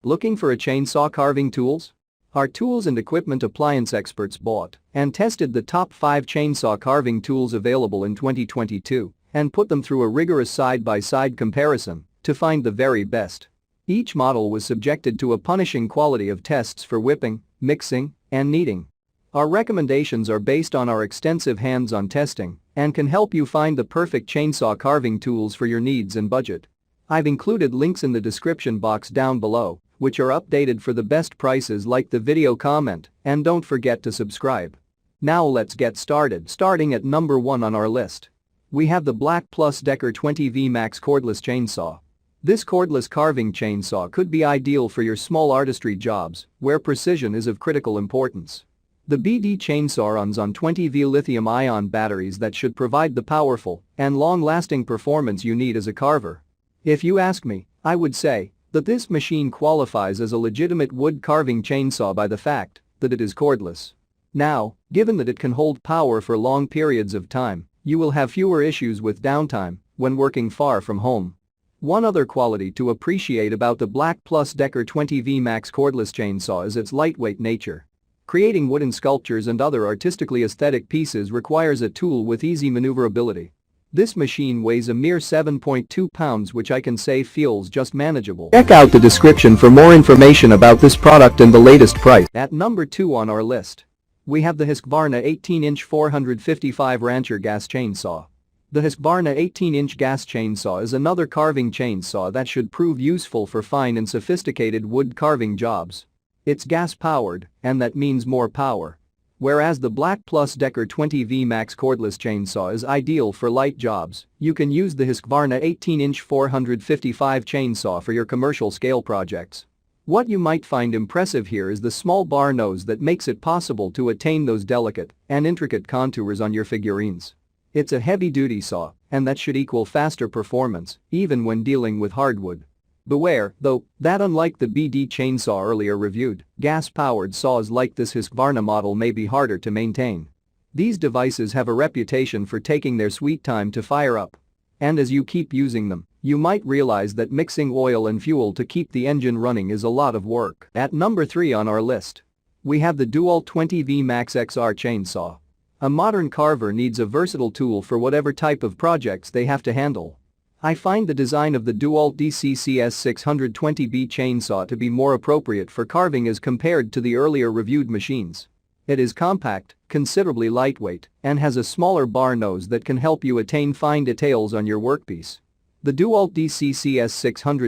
Looking for a chainsaw carving tools? Our tools and equipment appliance experts bought and tested the top 5 chainsaw carving tools available in 2022 and put them through a rigorous side-by-side comparison to find the very best. Each model was subjected to a punishing quality of tests for whipping, mixing, and kneading. Our recommendations are based on our extensive hands-on testing and can help you find the perfect chainsaw carving tools for your needs and budget. I've included links in the description box down below, which are updated for the best prices. Like the video, comment, and don't forget to subscribe. Now let's get started. Starting at number 1 on our list, we have the BLACKDECKER 20V Max cordless chainsaw. This cordless carving chainsaw could be ideal for your small artistry jobs, where precision is of critical importance. The BD chainsaw runs on 20V lithium-ion batteries that should provide the powerful and long-lasting performance you need as a carver. If you ask me, I would say that this machine qualifies as a legitimate wood carving chainsaw by the fact that it is cordless. Now, given that it can hold power for long periods of time, you will have fewer issues with downtime when working far from home. One other quality to appreciate about the BLACKDECKER 20V Max cordless chainsaw is its lightweight nature. Creating wooden sculptures and other artistically aesthetic pieces requires a tool with easy maneuverability. This machine weighs a mere 7.2 pounds, which I can say feels just manageable. Check out the description for more information about this product and the latest price. At number 2 on our list, we have the Husqvarna 18-inch 455 Rancher gas chainsaw. The Husqvarna 18-inch gas chainsaw is another carving chainsaw that should prove useful for fine and sophisticated wood carving jobs. It's gas-powered, and that means more power. Whereas the BLACKDECKER 20V Max cordless chainsaw is ideal for light jobs, you can use the Husqvarna 18-inch 455 chainsaw for your commercial scale projects. What you might find impressive here is the small bar nose that makes it possible to attain those delicate and intricate contours on your figurines. It's a heavy-duty saw, and that should equal faster performance, even when dealing with hardwood. Beware, though, that unlike the BD chainsaw earlier reviewed, gas-powered saws like this Husqvarna model may be harder to maintain. These devices have a reputation for taking their sweet time to fire up. And as you keep using them, you might realize that mixing oil and fuel to keep the engine running is a lot of work. At number 3 on our list, we have the DeWalt 20V Max XR chainsaw. A modern carver needs a versatile tool for whatever type of projects they have to handle. I find the design of the DeWalt DCCS 620B chainsaw to be more appropriate for carving as compared to the earlier reviewed machines. It is compact, considerably lightweight, and has a smaller bar nose that can help you attain fine details on your workpiece. The DeWalt DCCS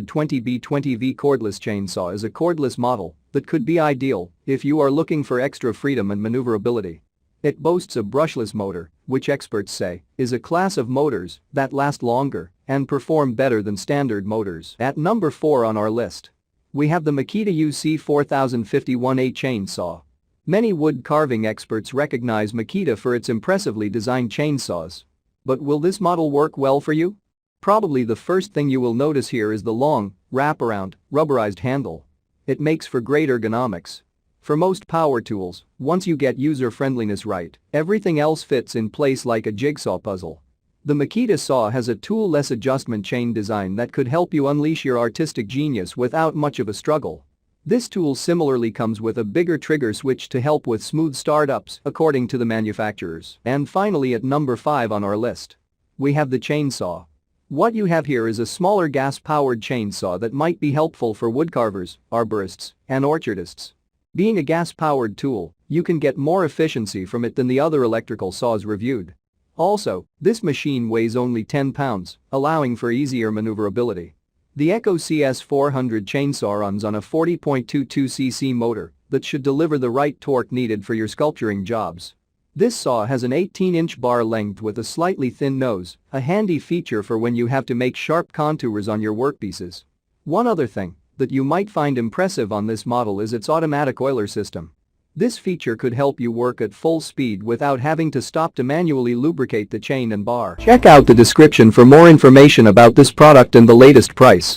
620B 20V cordless chainsaw is a cordless model that could be ideal if you are looking for extra freedom and maneuverability. It boasts a brushless motor, which experts say is a class of motors that last longer and perform better than standard motors. At number 4 on our list, we have the Makita UC 4051A chainsaw. Many wood carving experts recognize Makita for its impressively designed chainsaws. But will this model work well for you? Probably the first thing you will notice here is the long, wraparound, rubberized handle. It makes for great ergonomics. For most power tools, once you get user-friendliness right, everything else fits in place like a jigsaw puzzle. The Makita saw has a tool-less adjustment chain design that could help you unleash your artistic genius without much of a struggle. This tool similarly comes with a bigger trigger switch to help with smooth startups, according to the manufacturers. And finally, at number 5 on our list, we have the chainsaw. What you have here is a smaller gas-powered chainsaw that might be helpful for woodcarvers, arborists, and orchardists. Being a gas-powered tool, you can get more efficiency from it than the other electrical saws reviewed. Also, this machine weighs only 10 pounds, allowing for easier maneuverability. The Echo CS400 chainsaw runs on a 40.22cc motor that should deliver the right torque needed for your sculpturing jobs. This saw has an 18-inch bar length with a slightly thin nose, a handy feature for when you have to make sharp contours on your workpieces. One other thing that you might find impressive on this model is its automatic oiler system. This feature could help you work at full speed without having to stop to manually lubricate the chain and bar. Check out the description for more information about this product and the latest price.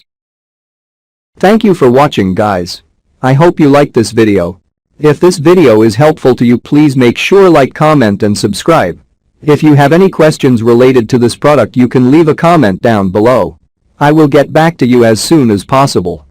Thank you for watching, guys. I hope you liked this video. If this video is helpful to you, please make sure like, comment and subscribe. If you have any questions related to this product, you can leave a comment down below. I will get back to you as soon as possible.